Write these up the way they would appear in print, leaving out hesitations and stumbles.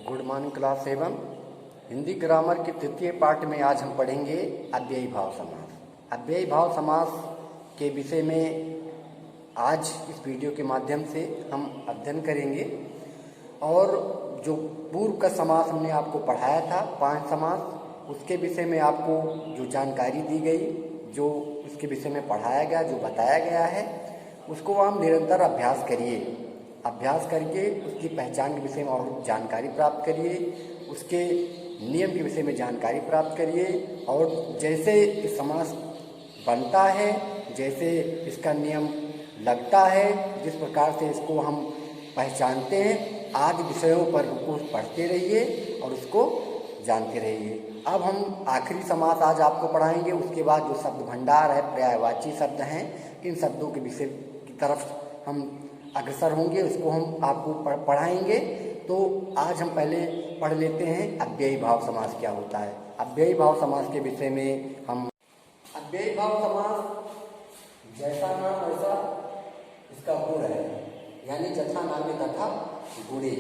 Good morning class 7 Hindi grammar के तृतीय पाठ में आज हम पढ़ेंगे अव्ययी भाव समास। अव्ययी भाव समास के विषय में आज इस वीडियो के माध्यम से हम अध्ययन करेंगे। और जो पूर्व का समास हमने आपको पढ़ाया था 5 समास, उसके विषय में आपको जो जानकारी दी गई, जो उसके विषय में पढ़ाया गया, जो बताया गया है, उसको आप निरंतर अभ्यास करिए। अभ्यास करके उसकी पहचान के विषय में और जानकारी प्राप्त करिए, उसके नियम के विषय में जानकारी प्राप्त करिए और जैसे इस समास बनता है, जैसे इसका नियम लगता है, जिस प्रकार से इसको हम पहचानते हैं, आदि विषयों पर उसको पढ़ते रहिए और उसको जानते रहिए। अब हम आखिरी समास आज आपको पढ़ाएंगे। उसके बाद जो शब्द भंडार है, पर्यायवाची शब्द हैं, इन शब्दों के विषय की तरफ हम अग्रसर होंगे, उसको हम आपको पढ़ाएंगे। तो आज हम पहले पढ़ लेते हैं अव्ययी भाव समास क्या होता है। अव्ययी भाव समास के विषय में हम अव्ययी भाव समास जैसा नाम वैसा इसका गुण है, यानी जथा नाम तथा गुणे।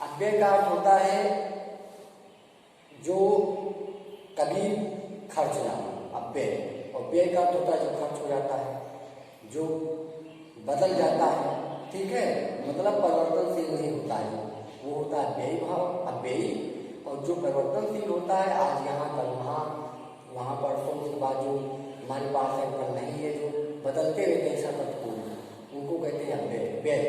अव्यय का अर्थ होता है जो कभी खर्च ना हो, अव्यय। और व्यय का अर्थ होता है जो खर्च हो जाता है, जो बदल जाता है, ठीक है, मतलब परिवर्तनशील नहीं होता है, वो होता है अव्ययी भाव, अव्ययी। और जो परिवर्तनशील होता है, आज यहाँ कल वहाँ, वहाँ परसों, उसके बाद जो हमारे पास है कल नहीं है, जो बदलते रहते हैं सततपूर्ण, उनको कहते हैं अव्यय, व्यय।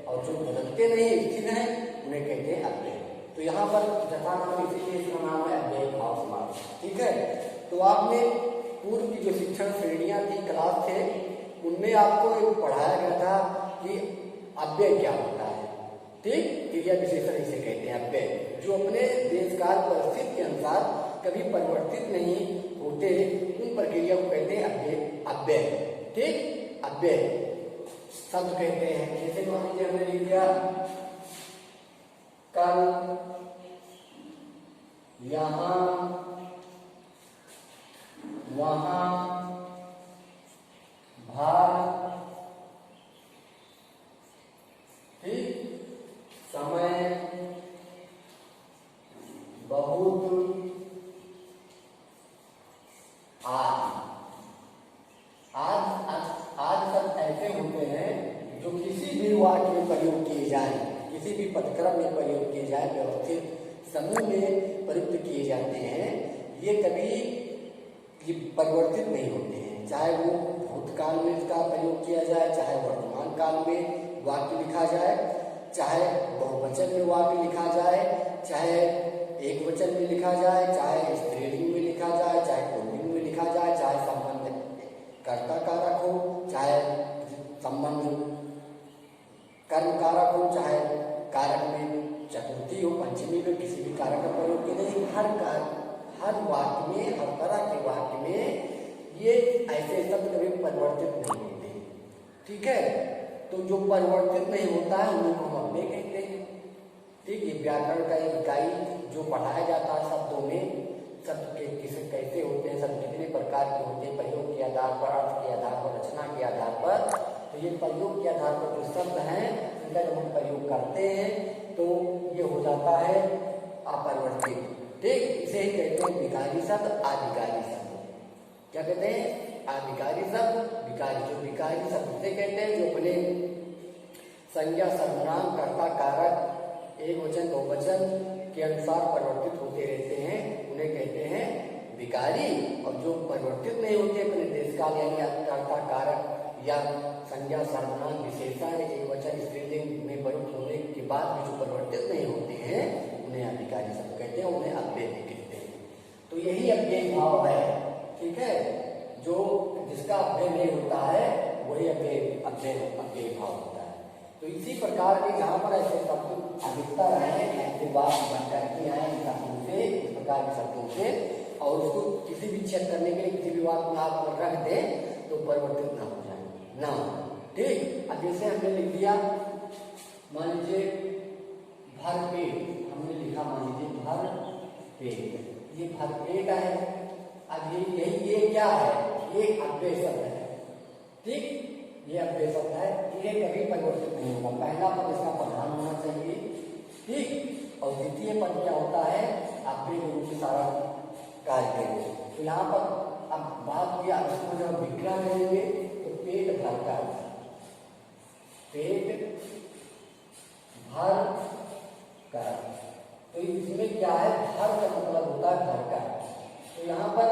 और जो बदलते नहीं स्थिर हैं, उन्हें कहते हैं अव्यय। तो यहाँ पर जथा नाम इसीलिए इसका नाम है अव्ययी भाव समास, ठीक है। तो आपने पूर्व की जो शिक्षण श्रेणियाँ थी, क्लास थे, उनमें आपको एक पढ़ाया गया था कि अव्यय क्या होता है, ठीक। क्रिया विशेषण इसे कहते हैं अव्यय, जो अपने देश काल परिस्थिति के अनुसार कभी परिवर्तित नहीं होते, उन प्रक्रिया को कहते हैं अव्यय, अव्यय, ठीक। अव्यय शब्द कहते हैं, जैसे मान लीजिए हमने लिख दिया कल, यहाँ, वहां, भार, ठीक, समय, बहुत, आज सब ऐसे होते हैं जो किसी भी वाक्य में प्रयोग किए जाए, किसी भी पदक्रम में प्रयोग किए जाए, व्यवस्थित समूह में प्रयुक्त किए जाते हैं। ये कभी ये परिवर्तित नहीं होते हैं, चाहे वो भूतकाल में इसका प्रयोग किया जाए, चाहे वर्तमान काल में वाक्य लिखा जाए, चाहे बहुवचन में वाक्य लिखा जाए, चाहे एक वचन में लिखा जाए, चाहे स्त्रीलिंग में लिखा जाए, चाहे पुल्लिंग में लिखा जाए, चाहे संबंध कर्ता कारक हो, चाहे संबंध कर्म कारक हो, चाहे कारक में चतुर्थी हो, पंचमी में किसी भी कारक का प्रयोग किया जाए। हर वाक्य में, हर तरह के वाक्य में ये ऐसे शब्द कभी परिवर्तित नहीं होते, ठीक है। तो जो परिवर्तित नहीं होता है उन्हीं को हम अव्यय कहते हैं, ठीक। ये व्याकरण का एक इकाई जो पढ़ाया जाता है शब्दों में, शब्द के किसे कैसे होते हैं, शब्द कितने प्रकार के होते हैं, प्रयोग के आधार पर, अर्थ के आधार पर, रचना के आधार पर। तो ये प्रयोग के आधार पर जो शब्द हैं, इनका जब हम प्रयोग करते हैं तो ये हो जाता है अपरिवर्तित, ठीक। इसे ही कहते हैं विकारी शब्द, आधिकारी शब्द। क्या कहते हैं? आधिकारी शब्द, विकारी। जो विकारी शब्द उसे कहते हैं जो अपने संज्ञा, सर्वनाम, कर्ता, कारक, एक वचन, बहुवचन के अनुसार परिवर्तित होते रहते हैं, उन्हें कहते हैं विकारी। और जो परिवर्तित नहीं होते, अपने देश काल यानी कर्ता, कारक या संज्ञा, सर्वनाम, विशेषण, एक वचन, स्त्रीलिंग में प्रयुक्त होने के बाद भी जो परिवर्तित नहीं होते हैं, उन्हें अधिकारी शब्द कहते हैं, उन्हें अव्यय कहते हैं। तो यही अव्ययी भाव है, ठीक है। जो जिसका अव्यय नहीं होता है वही अव्ययी भाव होता है। तो इसी प्रकार के जहाँ पर ऐसे शब्द अधिकतर है, ऐसे बात करके आए इन शब्दों से, इस प्रकार के शब्दों से, और उसको किसी भी चेक करने के लिए किसी भी वाक्य में आप रख दें तो परिवर्तित ना हो जाए, ना, ठीक। अब जैसे हमने लिख दिया, मान लीजिए भरपेट, हमने लिखा मान लीजिए भरपेट, ये भरपेट है। अब ये क्या है? ये अव्यय शब्द है, ठीक। ये अव्यय शब्द है, ये कभी परिवर्तित नहीं होगा। पहला पद इसका प्रधान होना चाहिए, ठीक। और द्वितीय पद क्या होता है, अव्यय के रूप में सारा कार्य करेंगे। तो यहाँ पर अब बात किया, इसको जब विग्रह करेंगे तो पेट भरकर, पेट भर कर, तो इसमें क्या है, भर का मतलब होता है भरकर। तो यहाँ पर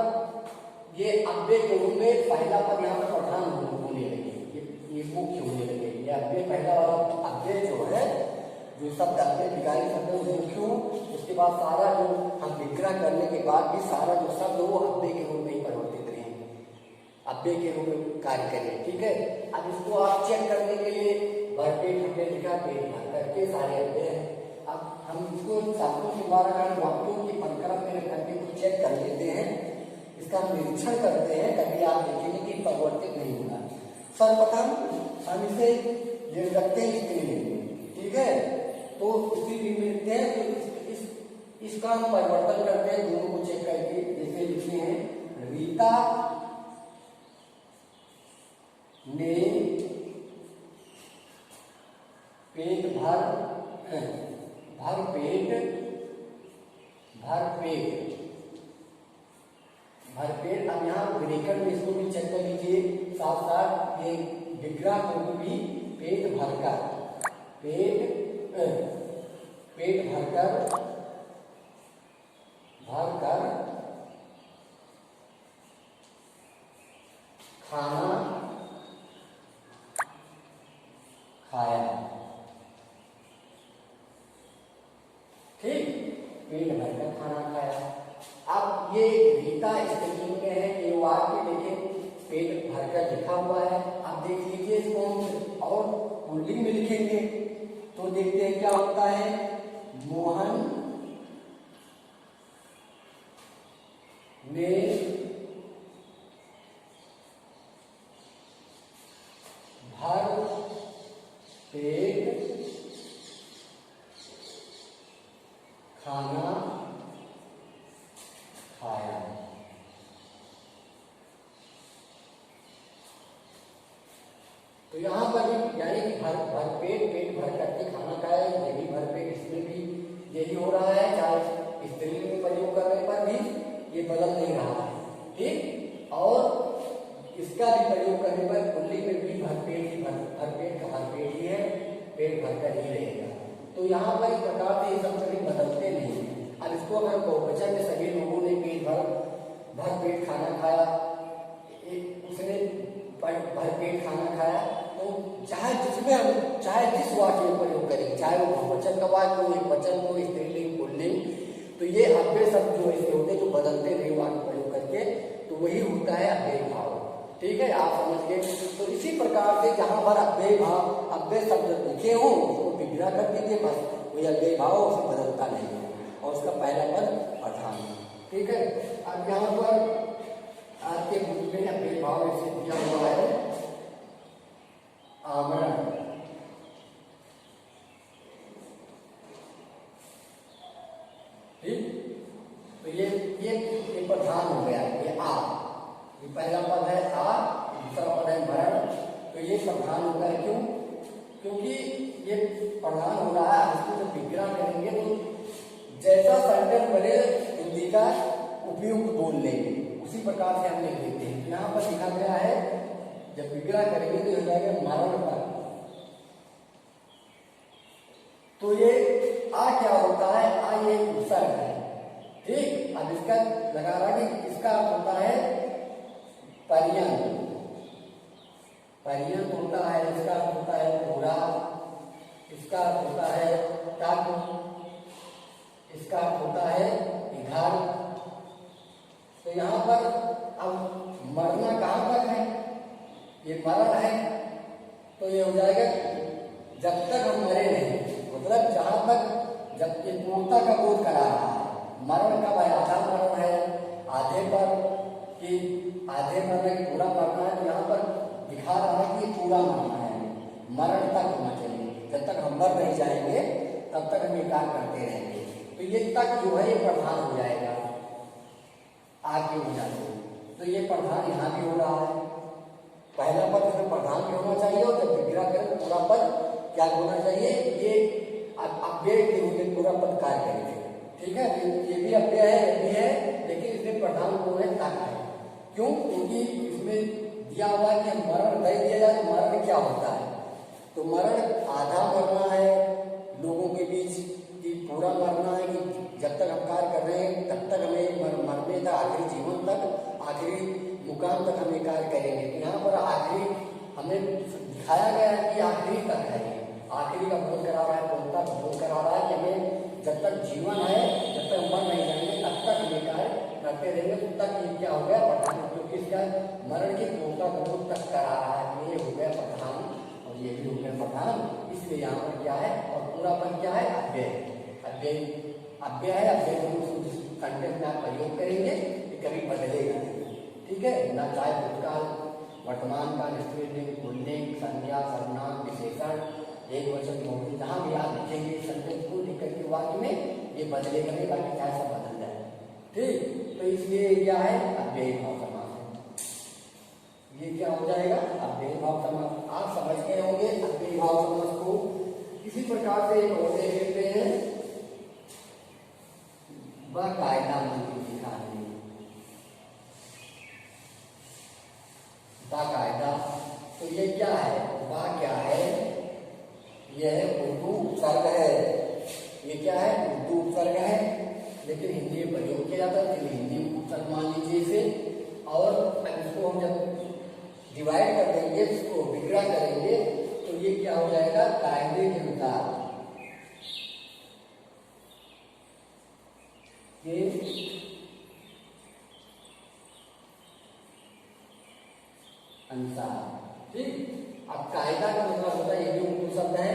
ये अव्यय के रूप में पहला पद यहाँ पर प्रधान होने लगे, ये मुख्य होने लगे। ये अव्यय पहला वाला अव्यय जो है, जो शब्द अव्यय विकारी शब्द है वो मुख्य हो, उसके बाद सारा जो हम विग्रह करने के बाद भी सारा जो शब्द वो अव्यय के रूप में ही परिवर्तित रहेंगे, अव्यय के रूप में कार्य करें। ठीक है, अब इसको आप चेक करने के लिए भरपेट हमने लिखा, पेट भर करके सारे अव्यय हैं। अब हम इसको शब्दों के द्वारा वाक्यों की अनुक्रम में रख करके कुछ चेक कर लेते हैं, इसका हम निरीक्षण करते हैं, तभी आप देखेंगे कि परिवर्तित नहीं होगा। सर्वप्रथम हम इसे ये रखते हैं स्त्रीलिंग, ठीक है, तो स्त्रीलिंग में लिखते हैं, तो इसका हम परिवर्तन करते हैं दोनों को चेक करके। जैसे लिखते हैं, रीता ने पेट भर पेट अब यहाँ ब्रेकेट में इसको भी चेक कर लीजिए, साथ साथ ये विग्रह को भी पेट भरकर खाना खाया। ठीक, पेट भरकर खाना खाया। अब ये रीता स्त्रीलिंग में है, ये वाक्य देखें, पेट भरकर लिखा हुआ है। अब देख लीजिए इसको और पुल्लिंग में लिखेंगे तो देखते हैं क्या होता है, मोहन ने भर पेट खाना खाया। तो यहाँ पर यानी कि भर पेट भर करके खाना खाया, यही भर पेट, इसमें भी यही हो रहा है, चाहे स्त्रीलिंग में प्रयोग करने पर भी ये बदल नहीं रहा है। ठीक, और इसका भी प्रयोग करने पर पुल्लिंग में भी भरपेट का भरपेट ही है, पेट भरकर ही रहेगा। तो यहाँ पर इस प्रकार से ये सब कभी बदलते नहीं है। अब इसको अगर बहुवचन में सभी लोगों ने पेट भर पेट खाना खाया, उसने भर पेट खाना खाया, तो चाहे जिस वाक्य में प्रयोग करें, चाहे वो बहुवचन का वाक्य हो, एकवचन हो, स्त्रीलिंग, पुल्लिंग, तो ये अव्यय शब्द जो ऐसे होते हैं जो बदलते रहे वाक्य प्रयोग करके, तो वही होता है अव्यय भाव। ठीक है, आप समझ गए। तो इसी प्रकार से जहां पर अव्यय शब्द लिखे हो उसको विग्रह कर दीजिए, बस वही अव्यय भाव, उसे बदलता नहीं है और उसका पहला पद प्रधान। ठीक है, अब यहाँ पर आपके बुक में अव्यय भाव ऐसे दिया हुआ है, आवरण। ठीक, तो ये प्रधान हो गया, ये पहला पद है आ, दूसरा पद है मरण, तो ये प्रधान होता है। क्यों? क्योंकि ये प्रधान हो रहा है। इसको जब विग्रह करेंगे तो जैसा सेंटेंस बने हिंदी का उपयुक्त बोल लेंगे, उसी प्रकार से हम लिख देते हैं। यहाँ पर लिखा गया है, जब विग्रह करेंगे तो हो जाएगा मरण पर। तो ये आ क्या होता है, आ ये उपसर्ग है। ठीक, अब इसका लगा रहा कि इसका होता है पर्यंत होता है, इसका होता है पूरा, इसका होता है तक, इसका होता है इधर। तो यहाँ पर अब मरना कहाँ तक है, ये मरण है, तो ये हो जाएगा जब तक हम मरे नहीं, मतलब जहां तक जब ये पूर्णता का बोध करा रहा है। मरण का भाई आधा मरण है, आधे पर कि आधे मरना की पूरा मरना है, तो यहाँ पर दिखा रहा है कि पूरा मरना है, मरण तक होना चाहिए। जब तक हम मर नहीं जाएंगे तब तक हम ये कार्य करते रहेंगे। तो ये तक जो है ये प्रधान हो जाएगा, आगे हो जाएगा। तो ये प्रधान यहाँ भी हो रहा है, पहला पद इसमें प्रधान भी होना चाहिए, और जब विग्रह करें पूरा पद क्या होना चाहिए, ये अव्यय के रूप में पूरा पद कार्य करेंगे। ठीक है, ये भी अव्यय है, ये भी है, लेकिन इसमें प्रधान कौन है? ताका है। क्यों? क्योंकि इसमें दिया हुआ है कि मरण दे दिया जाए तो मरण क्या होता है? तो मरण आधा मरना है लोगों के बीच कि पूरा मरना है कि जब तक हम कार्य कर रहे हैं तब तक हमें मरने तक, आखिरी जीवन तक, आखिरी मुकाम तक हमें कार्य करेंगे। तो यहाँ पर आखिरी हमें दिखाया गया है कि आखिरी तक है, आखिरी का बोध करा रहा है, पूर्णता का बोध करा रहा है कि हमें जब तक जीवन है, जब तक मर नहीं जाएंगे तब तक हमें कार्य करते रहेंगे। तब तक ये क्या हो गया? प्रधान, क्योंकि इसका मरण की पूर्णता का बोध तक करा रहा है, ये हो गया प्रधान और ये भी हो गया प्रधान। इसलिए यहाँ पर क्या है? और पूरा पद क्या है? अव्यय। अव्यय अव्यय है, अव्यय कंटेंट में आप प्रयोग करेंगे कि कभी बदलेगा नहीं। ठीक है, ना चाहे भूतकाल, वर्तमान काल, स्त्रीलिंग, पुल्लिंग, संज्ञा, सर्वनाम, विशेषण, एक वचन, बहुवचन, जहां भी आप लिखेंगे सेंटेंस को लिख करके वाक्य में ये बदलेगा नहीं, बाकी चाहे सब बदल जाए। ठीक, तो इसलिए क्या है? अव्ययी भाव समास है। ये क्या हो जाएगा? अव्ययी भाव समास। आप समझ गए होंगे अव्ययी भाव समास को। इसी प्रकार से एक और देख लेते हैं, बाकायदा मंत्री दिखाने, बाकायदा। तो ये क्या है? बा क्या है? यह उर्दू उपसर्ग है। ये क्या है? उर्दू उपसर्ग है, लेकिन हिंदी में प्रयोग किया जाता है, हिंदी उपसर्ग मान लीजिए इसे। और इसको हम जब डिवाइड कर देंगे, इसको विग्रह करेंगे, तो ये क्या हो जाएगा? कायदे के अनुसार के अनुसार। ठीक, अब कायदा का मतलब होता है, ये भी उर्दू शब्द है,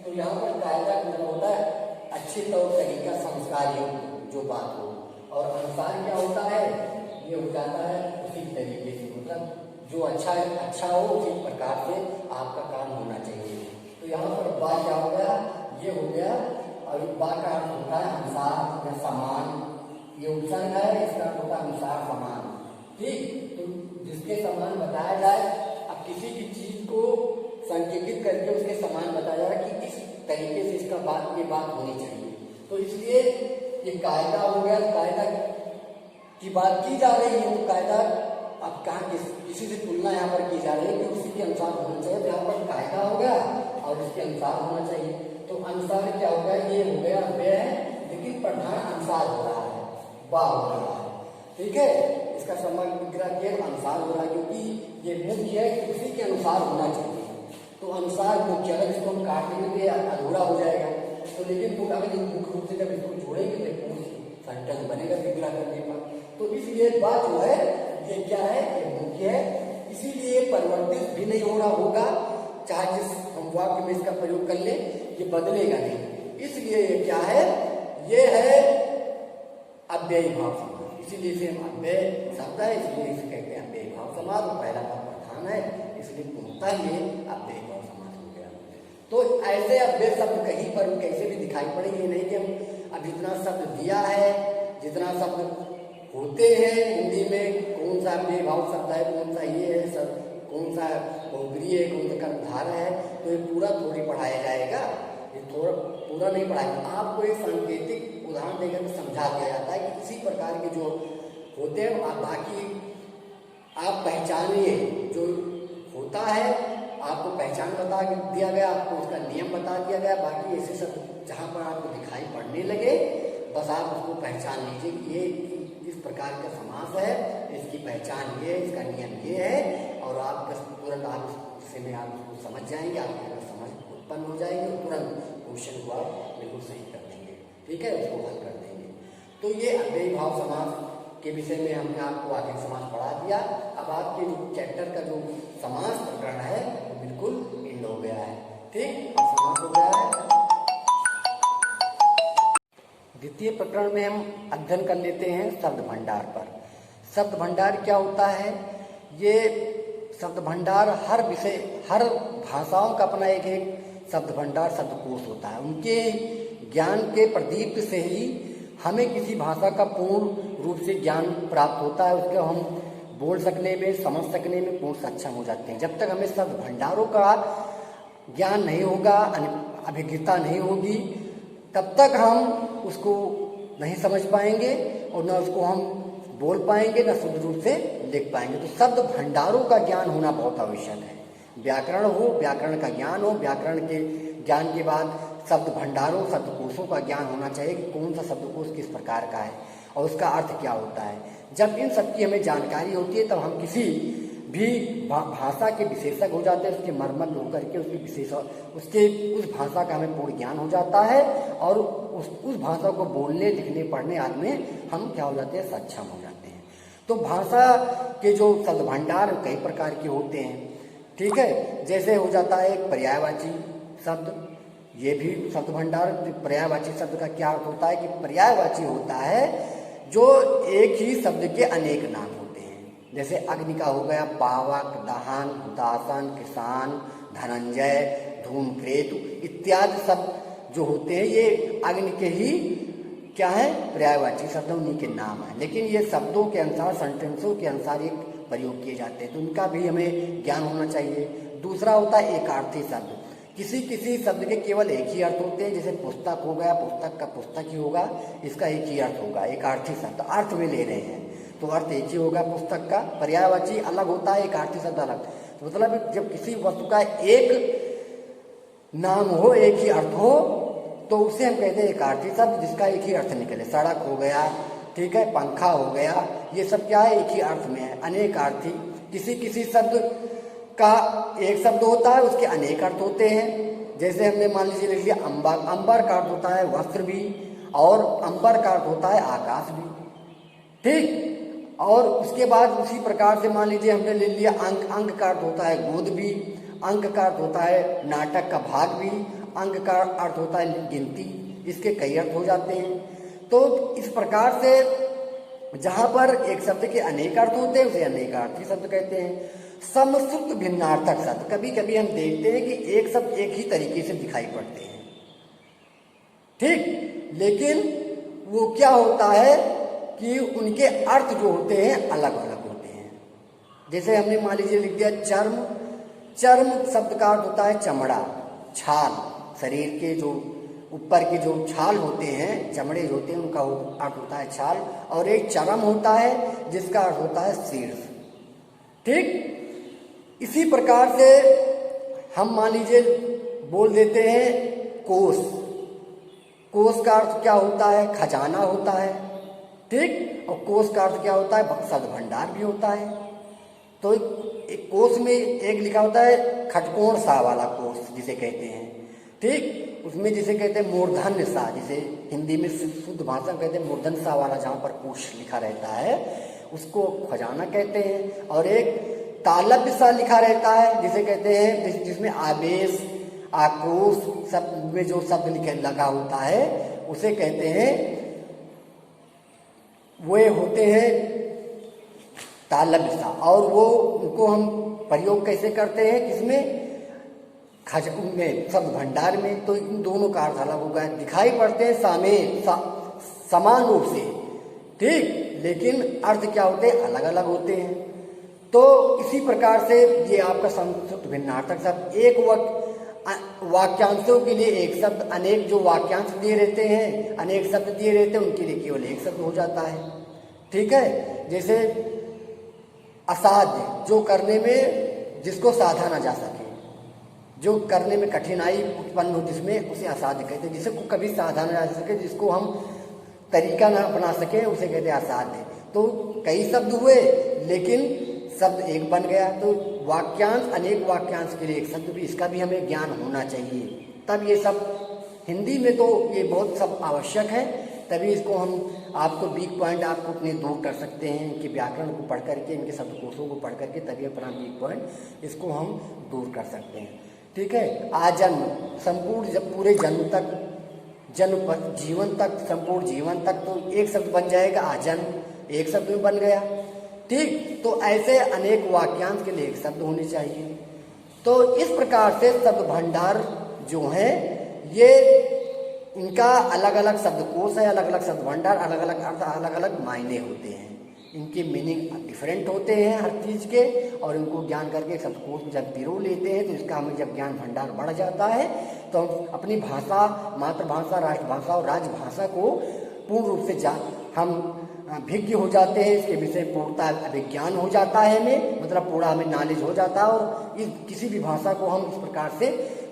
तो यहाँ पर कायदा का मतलब होता है अच्छे तौर तरीका, संस्कार युक्त जो बात हो। और अनुसार क्या होता है? ये हो जाता है उसी तरीके से, मतलब जो अच्छा है, अच्छा हो उसी प्रकार से आपका काम होना चाहिए। तो यहाँ पर बा क्या हो गया? ये हो गया। और बा का अर्थ होता है अनुसार या समान। ये उपसर्ग है, इसका अर्थ होता है अनुसार, समान। ठीक, तो जिसके समान बताया जाए, अब किसी की चीज को संकेतित करके उसके समान बताया जा रहा है कि इस तरीके से इसका बात, ये बात होनी चाहिए। तो इसलिए ये कायदा हो गया, कायदा की बात की जा रही है, तो कायदा अब कहाँ किसी से तुलना यहाँ पर की जा रही है कि उसी के अनुसार होना चाहिए। तो यहाँ पर कायदा हो गया और इसके अनुसार होना चाहिए। तो अनुसार क्या हो गया? ये हो गया अव्यय है, लेकिन प्रधान अनुसार हो रहा है, बा हो रहा है। ठीक है, इसका समग्र विग्रह के अनुसार हो रहा है, क्योंकि ये मुख्य है कि उसी के अनुसार होना चाहिए। तो अनुसार मुख्य, अगर इसको हम काट देंगे अधूरा हो जाएगा। तो लेकिन तो अगर मुख्य रूप से जब इसको जोड़ेंगे तो सेंटेंस बनेगा विग्रह करने पर। तो इसलिए बात जो है ये क्या है? ये मुख्य है, इसीलिए परिवर्तित भी नहीं हो रहा होगा, चाहे जिस हम वाक्य में इसका प्रयोग कर ले, ये बदलेगा नहीं। इसलिए ये क्या है? ये है अव्ययी भाव समास। इसीलिए इसे हम अव्यय शब्द है, इसलिए इसे कहते हैं अव्ययी भाव समास। और पहला भाव प्रधान है, इसलिए पूर्णतः ये अव्ययी भाव समास हो गया। तो ऐसे अव्यय शब्द कहीं पर कैसे भी दिखाई पड़े, ये नहीं कि हम अब जितना शब्द दिया है, जितना शब्द होते हैं हिंदी में, कौन सा अव्ययी भाव शब्द है, कौन सा ये है, सब कौन सा बहुब्रीहि है, कौन सा कर्मधारय है, तो ये पूरा थोड़ी पढ़ाया जाएगा, ये थोड़ा पूरा नहीं पढ़ाएगा। आपको एक सांकेतिक उदाहरण देकर समझा दिया जाता है कि इसी प्रकार के जो होते हैं, आप बाकी आप पहचानिए जो होता है, आपको पहचान बता दिया गया, आपको उसका नियम बता दिया गया। बाकी ऐसे सब जहाँ पर आपको दिखाई पड़ने लगे, बस आप उसको पहचान लीजिए कि ये इस प्रकार का समास है, इसकी पहचान ये, इसका नियम ये है, और आप बस तुरंत आप इससे में आप उसको समझ जाएंगे, आपके अंदर समझ उत्पन्न हो जाएगी और तुरंत क्वेश्चन को आप बिल्कुल सही कर देंगे। ठीक है, उसको हल कर देंगे। तो ये अव्ययी भाव समास के विषय में हमने आपको आगे समास पढ़ा दिया। अब आपके चैप्टर का जो समास प्रकरण है वो बिल्कुल एंड हो गया है। ठीक, अब समास हो गया है। द्वितीय प्रकरण में हम अध्ययन कर लेते हैं शब्द भंडार पर। शब्द भंडार क्या होता है? ये शब्द भंडार हर विषय, हर भाषाओं का अपना एक एक शब्द भंडार, शब्दकोश होता है। उनके ज्ञान के प्रदीप्त से ही हमें किसी भाषा का पूर्ण रूप से ज्ञान प्राप्त होता है, उसके हम बोल सकने में, समझ सकने में पूर्ण सक्षम हो जाते हैं। जब तक हमें शब्द भंडारों का ज्ञान नहीं होगा, अभिज्ञता नहीं होगी तब तक हम उसको नहीं समझ पाएंगे और न उसको हम बोल पाएंगे न शुद्ध रूप से लिख पाएंगे। तो शब्द भंडारों का ज्ञान होना बहुत आवश्यक है। व्याकरण हो, व्याकरण का ज्ञान हो, व्याकरण के ज्ञान के बाद शब्द भंडारों शब्दकोशों का ज्ञान होना चाहिए कि कौन सा शब्दकोश किस प्रकार का है और उसका अर्थ क्या होता है। जब इन सब की हमें जानकारी होती है तब हम किसी भी भाषा के विशेषज्ञ हो जाते हैं, उसके मर्मज्ञ होकर के उस भाषा का हमें पूर्ण ज्ञान हो जाता है और उस भाषा को बोलने लिखने पढ़ने आदि में हम क्या हो जाते हैं, सक्षम हो जाते हैं। तो भाषा के जो शब्द भंडार कई प्रकार के होते हैं, ठीक है। जैसे हो जाता है एक पर्यायवाची शब्द, ये भी शब्द भंडार। पर्यायवाची शब्द का क्या अर्थ होता है कि पर्यायवाची होता है जो एक ही शब्द के अनेक नाम होते हैं। जैसे अग्नि का हो गया पावक, दहन, दासन, किसान, धनंजय, धूमकेतु इत्यादि शब्द जो होते हैं ये अग्नि के ही क्या है, पर्यायवाची शब्द, उन्हीं के नाम है। लेकिन ये शब्दों के अनुसार, सेंटेंसों के अनुसार एक प्रयोग किए जाते हैं, तो उनका भी हमें ज्ञान होना चाहिए। दूसरा होता है एकार्थी शब्द। किसी किसी शब्द के केवल एक ही अर्थ होते हैं। जैसे पुस्तक हो गया, पुस्तक का पुस्तक ही होगा, इसका एक ही अर्थ होगा। एकार्थी शब्द अर्थ में ले रहे हैं तो अर्थ एक ही होगा पुस्तक का। पर्यायवाची अलग होता है, एकार्थी शब्द अलग। तो मतलब जब किसी वस्तु का एक नाम हो, एक ही अर्थ हो, तो उसे हम कहते हैं एकार्थी शब्द जिसका एक ही अर्थ निकले। सड़क हो गया, ठीक है, पंखा हो गया, ये सब क्या है, एक ही अर्थ में है। अनेकार्थी, किसी किसी शब्द का एक शब्द होता है, उसके अनेक अर्थ होते हैं। जैसे हमने मान लीजिए लिख लिया अंबर। अंबर का अर्थ होता है वस्त्र भी, और अंबर का अर्थ होता है आकाश भी, ठीक। और उसके बाद उसी प्रकार से मान लीजिए हमने ले लिया अंक। अंक का अर्थ होता है गोद भी, अंक का अर्थ होता है नाटक का भाग भी, अंक का अर्थ होता है गिनती। इसके कई अर्थ हो जाते हैं। तो इस प्रकार से जहां पर एक शब्द के अनेक अर्थ होते हैं उसे अनेकार्थी शब्द कहते हैं। समश्रुत भिन्नार्थक शब्द, कभी कभी हम देखते हैं कि एक शब्द एक ही तरीके से दिखाई पड़ते हैं, ठीक, लेकिन वो क्या होता है कि उनके अर्थ जो होते हैं अलग अलग होते हैं। जैसे हमने मान लीजिए लिख दिया चर्म। चर्म शब्द का अर्थ होता है चमड़ा, छाल, शरीर के जो ऊपर के जो छाल होते हैं, चमड़े जो होते हैं, उनका अर्थ होता है छाल। और एक चरम होता है जिसका अर्थ होता है शीर्ष, ठीक। इसी प्रकार से हम मान लीजिए बोल देते हैं कोष। कोष का अर्थ क्या होता है, खजाना होता है, ठीक। और कोष का अर्थ क्या होता है, शब्द भंडार भी होता है। तो एक कोष में एक लिखा होता है खटकोण सा वाला कोष जिसे कहते हैं, ठीक। उसमें जिसे कहते हैं मूर्धन्य सा, जिसे हिंदी में शुद्ध भाषा में कहते हैं मूर्धन्य सा वाला, जहाँ पर कोष लिखा रहता है उसको खजाना कहते हैं। और एक तालव्य सा लिखा रहता है जिसे कहते हैं, जिसमें आवेश, आक्रोश शब्द में जो शब्द लिखे लगा होता है उसे कहते हैं, वे होते हैं तालव्य सा। और वो उनको हम प्रयोग कैसे करते हैं, किसमें, में शब्द भंडार में। तो इन दोनों का अर्थ अलग होगा, दिखाई पड़ते हैं समान रूप से, ठीक, लेकिन अर्थ क्या होते हैं, अलग अलग होते हैं। तो इसी प्रकार से ये आपका संस्कृत भिन्नार्थक शब्द। एक वाक्यांशों के लिए एक शब्द, अनेक जो वाक्यांश दिए रहते हैं, अनेक शब्द दिए रहते हैं, उनके लिए केवल एक शब्द हो जाता है, ठीक है। जैसे असाध्य, जो करने में जिसको साधा ना जा सके, जो करने में कठिनाई उत्पन्न हो जिसमें, उसे असाध्य कहते हैं। जिसको कभी साधा ना जा सके, जिसको हम तरीका ना अपना सके, उसे कहते हैं असाध्य। तो कई शब्द हुए लेकिन शब्द एक बन गया। तो वाक्यांश, अनेक वाक्यांश के लिए एक शब्द भी, इसका भी हमें ज्ञान होना चाहिए। तब ये सब हिंदी में तो ये बहुत सब आवश्यक है, तभी इसको हम आपको वीक पॉइंट आपको अपने दूर कर सकते हैं। इनके व्याकरण को पढ़ करके, इनके शब्दकोशों को पढ़ करके तभी अपना वीक पॉइंट इसको हम दूर कर सकते हैं, ठीक है। आजन्म, संपूर्ण जब पूरे जन्म तक, जन्म जीवन तक, संपूर्ण जीवन तक, तो एक शब्द बन जाएगा आजन्म, एक शब्द में बन गया, ठीक। तो ऐसे अनेक वाक्यांश के लिए एक शब्द होने चाहिए। तो इस प्रकार से शब्द भंडार जो है ये इनका अलग अलग शब्दकोश है, अलग अलग शब्द भंडार, अलग अलग अर्थ, अलग अलग मायने होते हैं, इनके मीनिंग डिफरेंट होते हैं हर चीज़ के, और इनको ज्ञान करके शब्दकोश में जब पिरो लेते हैं तो इसका हमें जब ज्ञान भंडार बढ़ जाता है तो हम अपनी भाषा, मातृभाषा, राष्ट्रभाषा और राजभाषा को पूर्ण रूप से हम भिज्ञ हो जाते हैं। इसके विषय पूर्णता अभिज्ञान हो जाता है हमें, मतलब पूरा हमें नॉलेज हो जाता है, और इस किसी भी भाषा को हम इस प्रकार से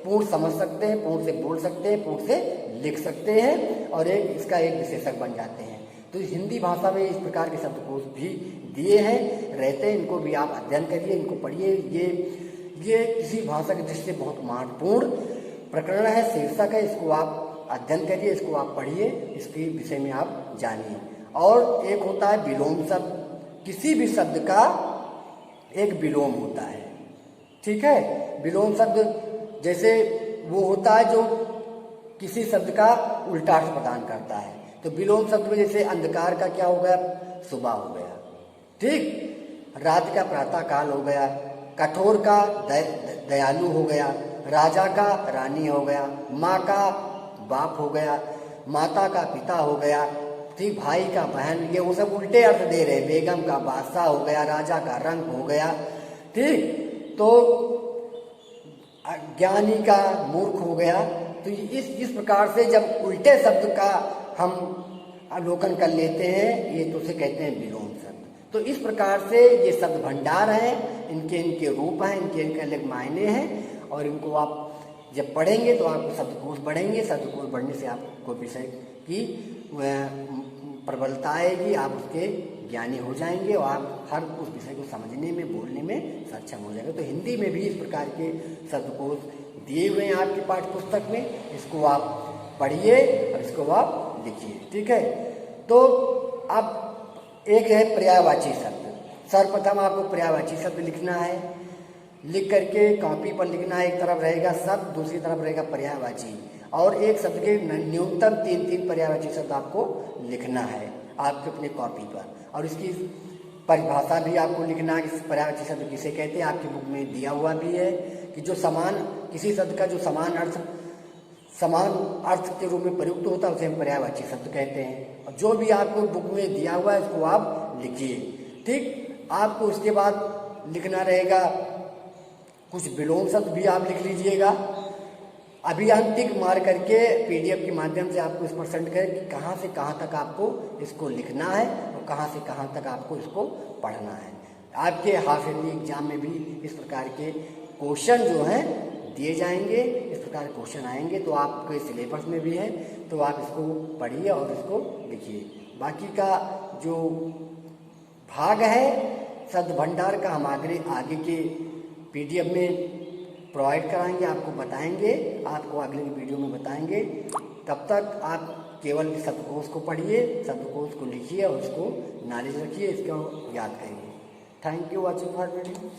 पूर्ण समझ सकते हैं, पूर्ण से बोल सकते हैं, पूर्ण से लिख सकते हैं, और इसका एक विशेषज्ञ बन जाते हैं। तो हिंदी भाषा में इस प्रकार के शब्दकोश भी दिए हैं, रहते हैं। इनको भी आप अध्ययन करिए, इनको पढ़िए। ये किसी भाषा की दृष्टि से बहुत महत्वपूर्ण प्रकरण है, शीर्षक है। इसको आप अध्ययन करिए, इसको आप पढ़िए, इसके विषय में आप जानिए। और एक होता है विलोम शब्द। किसी भी शब्द का एक विलोम होता है, ठीक है। विलोम शब्द जैसे वो होता है जो किसी शब्द का उल्टा अर्थ प्रदान करता है। तो विलोम शब्द में जैसे अंधकार का क्या हो गया, सुबह हो गया, ठीक। रात का प्रातः काल हो गया, कठोर का दयालु हो गया, राजा का रानी हो गया, माँ का बाप हो गया, माता का पिता हो गया, ठीक, भाई का बहन। ये वो सब उल्टे अर्थ दे रहे हैं। बेगम का बादशाह हो गया, राजा का रंग हो गया, ठीक। तो ज्ञानी का मूर्ख हो गया। तो इस प्रकार से जब उल्टे शब्द का हम अवलोकन कर लेते हैं, ये तो उसे कहते हैं विलोम शब्द। तो इस प्रकार से ये शब्द भंडार है, इनके रूप हैं, इनके अलग मायने हैं, और इनको आप जब पढ़ेंगे तो आपको शब्दकोश बढ़ेंगे। शब्दकोश बढ़ने से आपको विषय की प्रबलता आएगी, आप उसके ज्ञानी हो जाएंगे, और आप हर उस विषय को समझने में, बोलने में सक्षम हो जाएंगे। तो हिंदी में भी इस प्रकार के शब्दकोश दिए हुए हैं आपकी पाठ्य पुस्तक में। इसको आप पढ़िए और इसको आप लिखिए, ठीक है। तो अब एक है पर्यायवाची शब्द। सर्वप्रथम आपको पर्यायवाची शब्द लिखना है, लिख करके कॉपी पर लिखना है। एक तरफ रहेगा शब्द, दूसरी तरफ रहेगा पर्यायवाची, और एक शब्द के न्यूनतम 3 पर्यायवाची शब्द आपको लिखना है आपके अपने कॉपी पर। और इसकी परिभाषा भी आपको लिखना है कि पर्यायवाची शब्द किसे कहते हैं। आपकी बुक में दिया हुआ भी है कि जो किसी शब्द का जो समान अर्थ के रूप में प्रयुक्त होता है उसे हम पर्यायवाची शब्द कहते हैं। और जो भी आपको बुक में दिया हुआ है उसको आप लिखिए, ठीक। आपको उसके बाद लिखना रहेगा कुछ विलोम शब्द भी आप लिख लीजिएगा। अभियांत्रिक मार करके PDF के माध्यम से आपको इस पर सेंड करें कि कहाँ से कहाँ तक आपको इसको लिखना है और कहाँ से कहाँ तक आपको इसको पढ़ना है। आपके हाफ ईयरली एग्जाम में भी इस प्रकार के क्वेश्चन जो हैं दिए जाएंगे, इस प्रकार के क्वेश्चन आएंगे। तो आपके सिलेबस में भी है, तो आप इसको पढ़िए और इसको लिखिए। बाकी का जो भाग है शब्द भंडार का हम आगे के PDF में प्रोवाइड कराएंगे, आपको बताएंगे, आपको अगले वीडियो में बताएंगे। तब तक आप केवल शब्दकोश को पढ़िए, शब्दकोश को लिखिए और उसको नॉलेज रखिए, इसको याद करिए। Thank you watching for video.